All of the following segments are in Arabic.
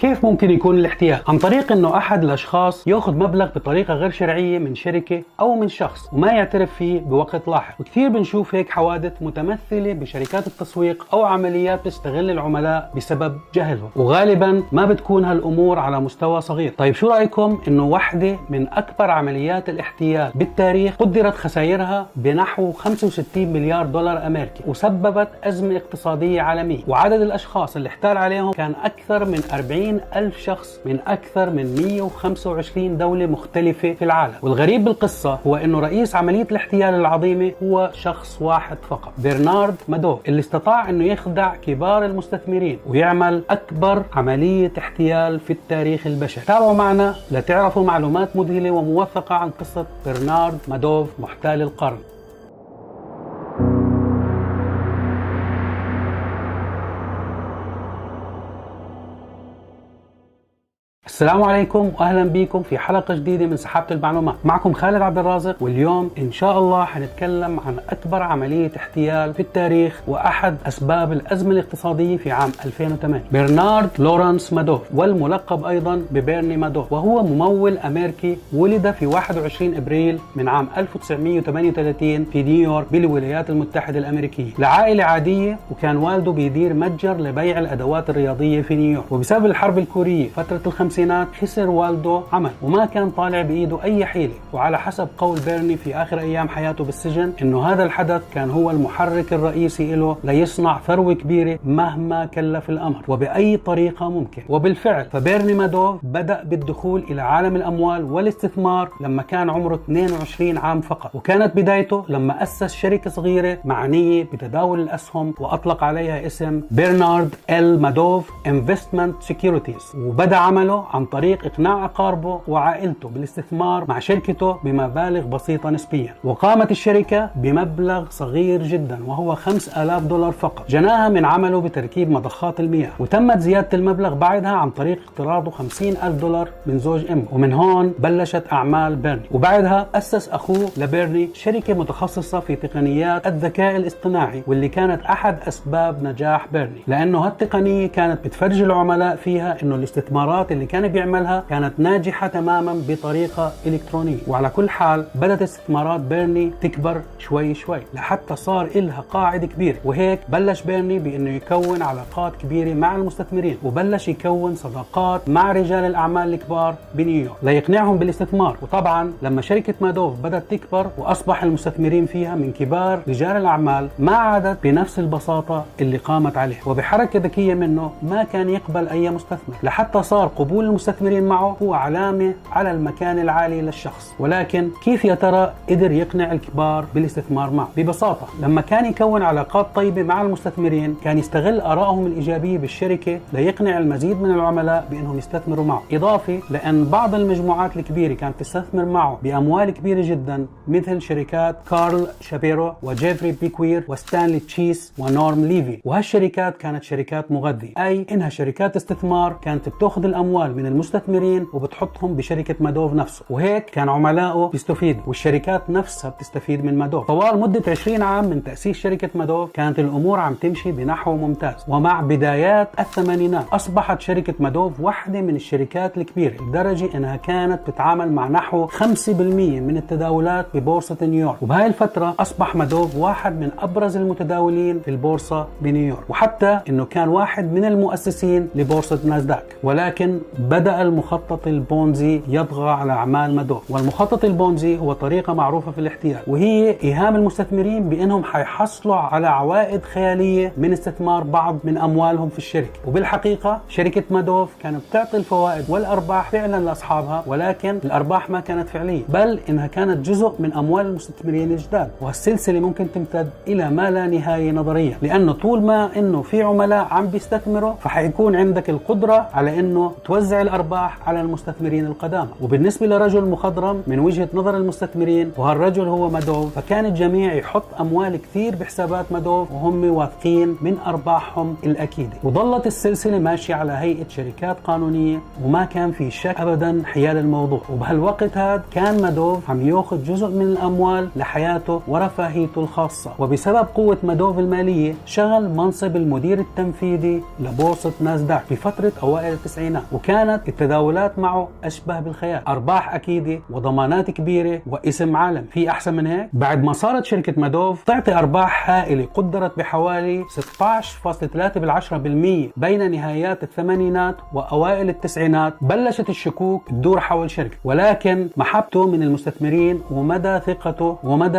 كيف ممكن يكون الاحتيال؟ عن طريق انه احد الاشخاص ياخذ مبلغ بطريقه غير شرعيه من شركه او من شخص وما يعترف فيه بوقت لاحق، وكثير بنشوف هيك حوادث متمثله بشركات التسويق او عمليات تستغل العملاء بسبب جهلهم، وغالبا ما بتكون هالامور على مستوى صغير. طيب شو رايكم انه واحده من اكبر عمليات الاحتيال بالتاريخ قدرت خسائرها بنحو 65 مليار دولار امريكي وسببت ازمه اقتصاديه عالميه، وعدد الاشخاص اللي احتال عليهم كان اكثر من 40 ألف شخص من أكثر من 125 دولة مختلفة في العالم. والغريب بالقصة هو أنه رئيس عملية الاحتيال العظيمة هو شخص واحد فقط، برنارد مادوف، اللي استطاع أنه يخدع كبار المستثمرين ويعمل أكبر عملية احتيال في التاريخ البشري. تابعوا معنا لتعرفوا معلومات مذهلة وموثقة عن قصة برنارد مادوف محتال القرن. السلام عليكم واهلا بكم في حلقه جديده من سحابه المعلومات. معكم خالد عبد الرازق، واليوم ان شاء الله حنتكلم عن اكبر عمليه احتيال في التاريخ واحد اسباب الازمه الاقتصاديه في عام 2008. برنارد لورانس مادوف، والملقب ايضا ببيرني مادوف، وهو ممول امريكي ولد في 21 ابريل من عام 1938 في نيويورك بالولايات المتحده الامريكيه لعائله عاديه، وكان والده بيدير متجر لبيع الادوات الرياضيه في نيويورك. وبسبب الحرب الكوريه فتره الخمسينات خسر والده عمل وما كان طالع بإيده أي حيلة، وعلى حسب قول بيرني في آخر أيام حياته بالسجن إنه هذا الحدث كان هو المحرك الرئيسي له ليصنع ثروة كبيرة مهما كلف الأمر وبأي طريقة ممكن. وبالفعل فبيرني مادوف بدأ بالدخول إلى عالم الأموال والاستثمار لما كان عمره 22 عام فقط، وكانت بدايته لما أسس شركة صغيرة معنية بتداول الأسهم وأطلق عليها اسم برنارد إل مادوف انفستمنت سيكيورتيز، وبدأ عمله عن طريق إقناع أقاربه وعائلته بالاستثمار مع شركته بمبالغ بسيطة نسبيا. وقامت الشركة بمبلغ صغير جدا وهو 5000 دولار فقط، جناها من عمله بتركيب مضخات المياه، وتمت زيادة المبلغ بعدها عن طريق اقتراضه 50,000 دولار من زوج أمه. ومن هون بلشت أعمال بيرني، وبعدها أسس أخوه لبيرني شركة متخصصة في تقنيات الذكاء الاصطناعي، واللي كانت أحد أسباب نجاح بيرني، لأنه هالتقنية كانت بتفرج العملاء فيها إنه الاستثمارات اللي كان بيعملها كانت ناجحة تماما بطريقة إلكترونية. وعلى كل حال بدأت استثمارات بيرني تكبر شوي شوي لحتى صار إلها قاعدة كبيرة، وهيك بلش بيرني بأنه يكون علاقات كبيرة مع المستثمرين، وبلش يكون صداقات مع رجال الأعمال الكبار بنيويورك ليقنعهم بالاستثمار. وطبعا لما شركة مادوف بدأت تكبر وأصبح المستثمرين فيها من كبار رجال الأعمال ما عادت بنفس البساطة اللي قامت عليه، وبحركة ذكية منه ما كان يقبل أي مستثمر، لحتى صار قبول المستثمرين معه هو علامة على المكان العالي للشخص. ولكن كيف يا ترى قدر يقنع الكبار بالاستثمار معه؟ ببساطة لما كان يكون علاقات طيبة مع المستثمرين كان يستغل آرائهم الإيجابية بالشركة ليقنع المزيد من العملاء بأنهم يستثمروا معه، إضافة لأن بعض المجموعات الكبيرة كانت تستثمر معه بأموال كبيرة جدا مثل شركات كارل شابيرو وجيفري بيكوير وستانلي تشيس ونورم ليفي. وهالشركات كانت شركات مغذية، أي إنها شركات استثمار كانت بتأخذ الأموال من المستثمرين وبتحطهم بشركة مادوف نفسه، وهيك كان عملائه بيستفيدوا والشركات نفسها بتستفيد من مادوف. طوال مدة 20 عام من تأسيس شركة مادوف كانت الأمور عم تمشي بنحو ممتاز، ومع بدايات الثمانينات أصبحت شركة مادوف واحدة من الشركات الكبيرة لدرجة أنها كانت بتعامل مع نحو 5% من التداولات ببورصة نيويورك. وبهاي الفترة أصبح مادوف واحد من أبرز المتداولين في البورصة بنيويورك، وحتى أنه كان واحد من المؤسسين لبورصة ناسداك. ولكن بدأ المخطط البونزي يطغى على أعمال مادوف. والمخطط البونزي هو طريقة معروفة في الاحتيال، وهي إيهام المستثمرين بأنهم حيحصلوا على عوائد خيالية من استثمار بعض من أموالهم في الشركة. وبالحقيقة شركة مادوف كانت بتعطي الفوائد والأرباح فعلا لأصحابها، ولكن الأرباح ما كانت فعلية، بل إنها كانت جزء من أموال المستثمرين الجداد. والسلسلة ممكن تمتد إلى ما لا نهاية نظريا، لأنه طول ما إنه في عملاء عم بيستثمروا فحيكون عندك القدرة على إنه توزع ووزع الأرباح على المستثمرين القدامى. وبالنسبة لرجل مخضرم من وجهة نظر المستثمرين، وهالرجل هو مادوف، فكان الجميع يحط أموال كثير بحسابات مادوف وهم واثقين من أرباحهم الأكيدة. وظلت السلسلة ماشية على هيئة شركات قانونية وما كان في شك أبدا حيال الموضوع. وبهالوقت هذا كان مادوف عم ياخذ جزء من الأموال لحياته ورفاهيته الخاصة. وبسبب قوة مادوف المالية شغل منصب المدير التنفيذي لبورصة ناسداك بفترة أوائل التسعينات، وكانت التداولات معه أشبه بالخيال، أرباح أكيدة وضمانات كبيرة واسم عالم. في أحسن من هيك؟ بعد ما صارت شركة مادوف تعطي أرباح هائلة قدرت بحوالي 16.3% بين نهايات الثمانينات وأوائل التسعينات، بلشت الشكوك تدور حول شركة، ولكن محبته من المستثمرين ومدى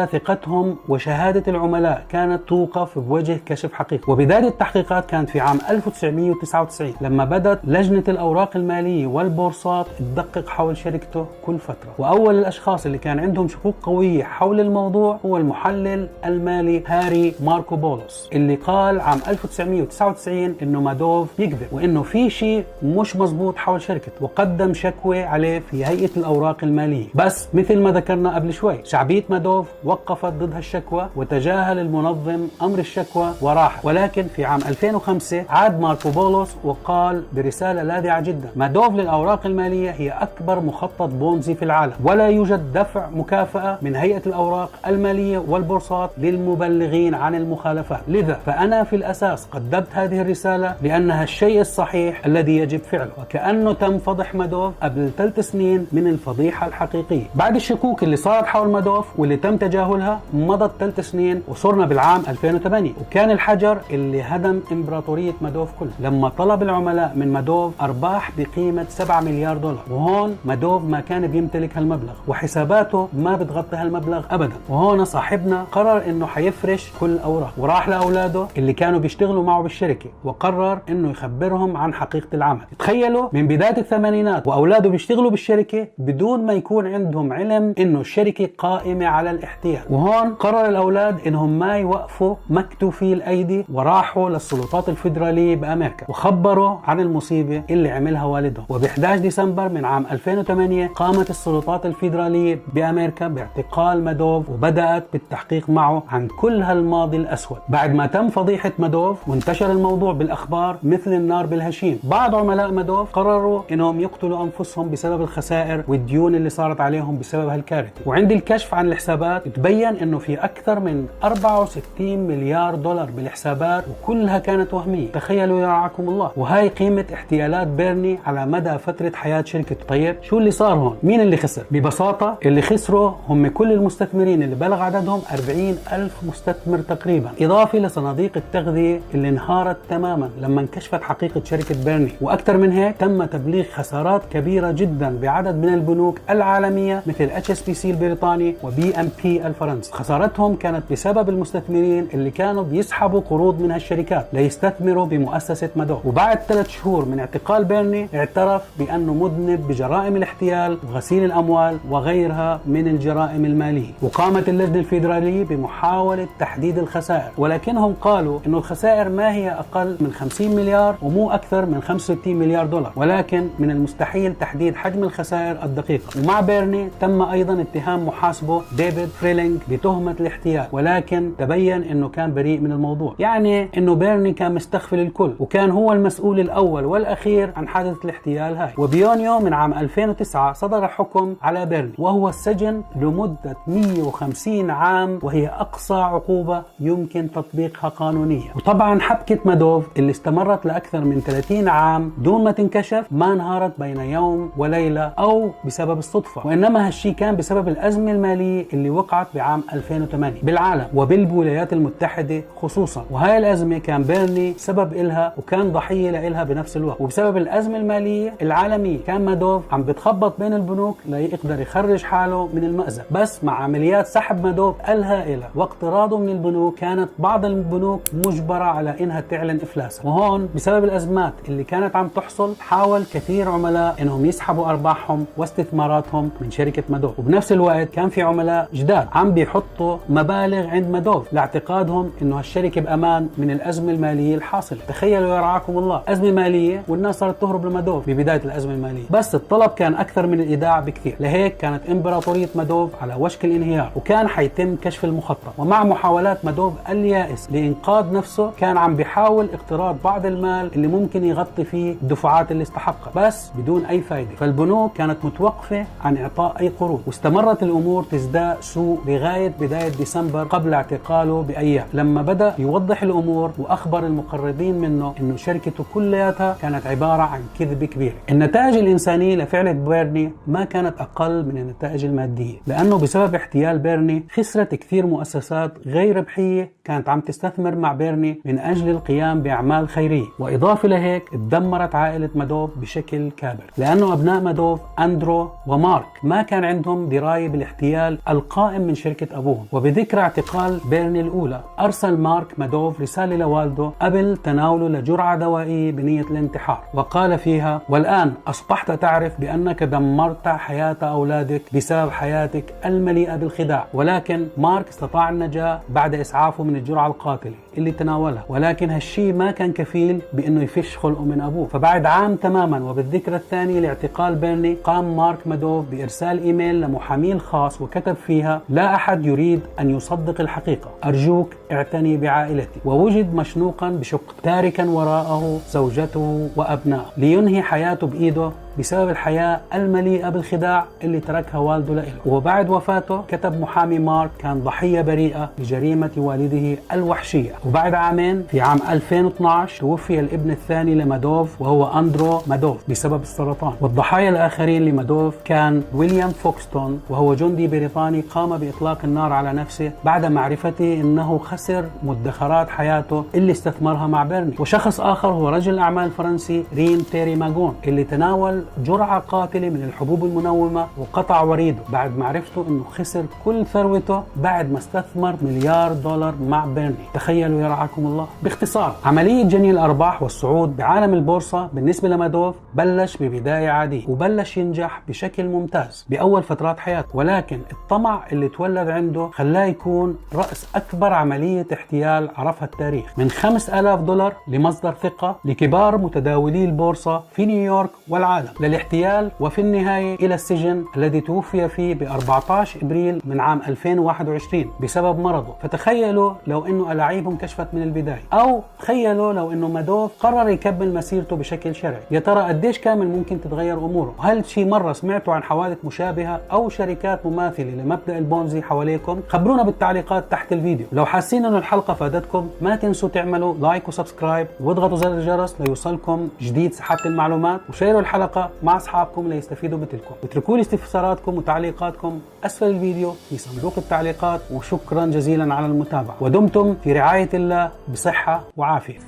ثقتهم وشهادة العملاء كانت توقف بوجه كشف حقيقي. وبداية التحقيقات كانت في عام 1999 لما بدأت لجنة الأوراق المالية والبورصات تدقق حول شركته كل فترة. وأول الأشخاص اللي كان عندهم شكوك قوية حول الموضوع هو المحلل المالي هاري ماركوبولوس، اللي قال عام 1999 إنه مادوف يكذب وإنه في شيء مش مزبوط حول شركته، وقدم شكوى عليه في هيئة الأوراق المالية. بس مثل ما ذكرنا قبل شوي، شعبية مادوف وقفت ضد هالشكوى وتجاهل المنظم أمر الشكوى وراح. ولكن في عام 2005 عاد ماركوبولوس وقال برسالة لاذعة جدا: مادوف للأوراق المالية هي أكبر مخطط بونزي في العالم، ولا يوجد دفع مكافأة من هيئة الأوراق المالية والبورصات للمبلغين عن المخالفات. لذا فأنا في الأساس قدمت هذه الرسالة لأنها الشيء الصحيح الذي يجب فعله. وكأنه تم فضح مادوف قبل 3 سنين من الفضيحة الحقيقية. بعد الشكوك اللي صارت حول مادوف واللي تم تجاهلها مضت 3 سنين وصرنا بالعام 2008، وكان الحجر اللي هدم إمبراطورية مادوف كله لما طلب العملاء من مادوف أرباح بقيمة 7 مليار دولار. وهون مادوف ما كان بيمتلك هالمبلغ وحساباته ما بتغطي هالمبلغ أبدا. وهون صاحبنا قرر إنه حيفرش كل الأوراق، وراح لأولاده اللي كانوا بيشتغلوا معه بالشركة وقرر إنه يخبرهم عن حقيقة العمل. تخيلوا من بداية الثمانينات وأولاده بيشتغلوا بالشركة بدون ما يكون عندهم علم إنه الشركة قائمة على الاحتيال. وهون قرر الأولاد إنهم ما يوقفوا مكتوفي الأيدي، وراحوا للسلطات الفيدرالية بأمريكا وخبروا عن المصيبة اللي عملها والدهم. وب 11 ديسمبر من عام 2008 قامت السلطات الفيدرالية بأمريكا باعتقال مادوف وبدأت بالتحقيق معه عن كل هالماضي الأسود. بعد ما تم فضيحة مادوف وانتشر الموضوع بالأخبار مثل النار بالهشيم، بعض عملاء مادوف قرروا إنهم يقتلوا أنفسهم بسبب الخسائر والديون اللي صارت عليهم بسبب هالكارثة. وعند الكشف عن الحسابات تبين إنه في أكثر من 64 مليار دولار بالحسابات وكلها كانت وهمية. تخيلوا يا رعاكم الله. وهاي قيمة احتيالات بيرني على مدى فترة حياة شركته. طيب شو اللي صار هون؟ مين اللي خسر؟ ببساطة اللي خسروا هم كل المستثمرين اللي بلغ عددهم 40,000 مستثمر تقريبا، إضافة لصناديق التغذية اللي انهارت تماما لما انكشفت حقيقة شركة بيرني. وأكثر من هيك تم تبليغ خسارات كبيرة جدا بعدد من البنوك العالمية مثل HSBC البريطاني وBNP الفرنسي. خسارتهم كانت بسبب المستثمرين اللي كانوا بيسحبوا قروض من هالشركات ليستثمروا بمؤسسة مادوف. وبعد 3 شهور من اعتقال بيرني اعترف بأنه مذنب بجرائم الاحتيال وغسيل الأموال وغيرها من الجرائم المالية. وقامت اللجنة الفيدرالية بمحاولة تحديد الخسائر، ولكنهم قالوا إنه الخسائر ما هي أقل من 50 مليار ومو أكثر من 65 مليار دولار، ولكن من المستحيل تحديد حجم الخسائر الدقيقة. ومع بيرني تم أيضا اتهام محاسبه ديفيد فريلينغ بتهمة الاحتيال، ولكن تبين إنه كان بريء من الموضوع. يعني إنه بيرني كان مستغفل الكل وكان هو المسؤول الأول والأخير عن حادثة الاحتيال هاي. وبيونيو من عام 2009 صدر حكم على بيرني وهو السجن لمدة 150 عام، وهي أقصى عقوبة يمكن تطبيقها قانونيا. وطبعا حبكة مادوف اللي استمرت لأكثر من 30 عام دون ما تنكشف ما انهارت بين يوم وليلة أو بسبب الصدفة، وإنما هالشي كان بسبب الأزمة المالية اللي وقعت بعام 2008 بالعالم وبالولايات المتحدة خصوصا. وهاي الأزمة كان بيرني سبب إلها وكان ضحية لإلها بنفس الوقت. وبسبب الأزمة المالية العالمية كان مادوف عم بتخبط بين البنوك ليقدر يخرج حاله من المأزق. بس مع عمليات سحب مادوف الهائلة واقتراضه من البنوك كانت بعض البنوك مجبرة على إنها تعلن إفلاسها. وهون بسبب الأزمات اللي كانت عم تحصل حاول كثير عملاء إنهم يسحبوا أرباحهم واستثماراتهم من شركة مادوف. وبنفس الوقت كان في عملاء جداد عم بيحطوا مبالغ عند مادوف لاعتقادهم إنه هالشركة بأمان من الأزمة المالية الحاصلة. تخيلوا يا رعاكم الله، أزمة مالية والناس صارت تهرب مادوف ببداية الأزمة المالية، بس الطلب كان أكثر من الإيداع بكثير، لهيك كانت إمبراطورية مادوف على وشك الانهيار، وكان حيتم كشف المخطط. ومع محاولات مادوف اليائس لإنقاذ نفسه كان عم بيحاول اقتراض بعض المال اللي ممكن يغطي فيه الدفعات اللي استحقها، بس بدون أي فائدة. فالبنوك كانت متوقفة عن إعطاء أي قروض، واستمرت الأمور تزداد سوء لغاية بداية ديسمبر قبل اعتقاله بأيام، لما بدأ يوضح الأمور وأخبر المقربين منه إنه شركته كلياتها كانت عبارة عن كذب كبير. النتائج الإنسانية لفعل بيرني ما كانت أقل من النتائج المادية، لأنه بسبب احتيال بيرني خسرت كثير مؤسسات غير ربحية كانت عم تستثمر مع بيرني من أجل القيام بأعمال خيرية. وإضافة لهيك اتدمرت عائلة مادوف بشكل كابر، لأنه أبناء مادوف أندرو ومارك ما كان عندهم دراية بالاحتيال القائم من شركة أبوهم. وبذكرى اعتقال بيرني الأولى أرسل مارك مادوف رسالة لوالده قبل تناوله لجرعة دوائية بنية الانتحار، وقال فيها: والآن أصبحت تعرف بأنك دمرت حياة أولادك بسبب حياتك المليئة بالخداع. ولكن مارك استطاع النجاة بعد إسعافه من الجرعة القاتلة اللي تناولها، ولكن هالشي ما كان كفيل بأنه يفش خلقه من أبوه. فبعد عام تماما وبالذكرى الثانية لاعتقال بيرني قام مارك مادوف بإرسال إيميل لمحاميه الخاص وكتب فيها: لا أحد يريد أن يصدق الحقيقة، أرجوك اعتني بعائلتي. ووجد مشنوقا بشق تاركا وراءه زوجته وأبنائه لينهي حياته بإيده بسبب الحياة المليئة بالخداع اللي تركها والده له. وبعد وفاته كتب محامي مارك كان ضحية بريئة لجريمة والده الوحشية. وبعد عامين في عام 2012 توفي الابن الثاني لمادوف وهو أندرو مادوف بسبب السرطان. والضحايا الآخرين لمادوف كان ويليام فوكستون وهو جندي بريطاني قام بإطلاق النار على نفسه بعد معرفته أنه خسر مدخرات حياته اللي استثمرها مع بيرني. وشخص آخر هو رجل الأعمال فرنسي رين تيري ماغون اللي تناول جرعة قاتلة من الحبوب المنومة وقطع وريده بعد معرفته انه خسر كل ثروته بعد ما استثمر $1,000,000 مع بيرني. تخيلوا يرعاكم الله. باختصار، عملية جني الأرباح والصعود بعالم البورصة بالنسبة لمادوف بلش ببداية عادية وبلش ينجح بشكل ممتاز بأول فترات حياته، ولكن الطمع اللي تولد عنده خلاه يكون رأس أكبر عملية احتيال عرفها التاريخ، من $5,000 لمصدر ثقة لكبار متداولي البورصة في نيويورك والعالم للاحتيال، وفي النهاية إلى السجن الذي توفي فيه ب 14 إبريل من عام 2021 بسبب مرضه. فتخيلوا لو إنه ألاعيبهم كشفت من البداية، أو تخيلوا لو إنه مادوف قرر يكمل مسيرته بشكل شرعي. يا ترى قديش كامل ممكن تتغير أموره؟ وهل شي مرة سمعتوا عن حوادث مشابهة أو شركات مماثلة لمبدأ البونزي حواليكم؟ خبرونا بالتعليقات تحت الفيديو. لو حاسين إنه الحلقة فادتكم ما تنسوا تعملوا لايك وسبسكرايب واضغطوا زر الجرس ليوصلكم جديد سحابة المعلومات، وشيروا الحلقة مع أصحابكم ليستفيدوا مثلكم. اتركوا لي استفساراتكم وتعليقاتكم أسفل الفيديو في صندوق التعليقات، وشكرا جزيلا على المتابعة، ودمتم في رعاية الله بصحة وعافية.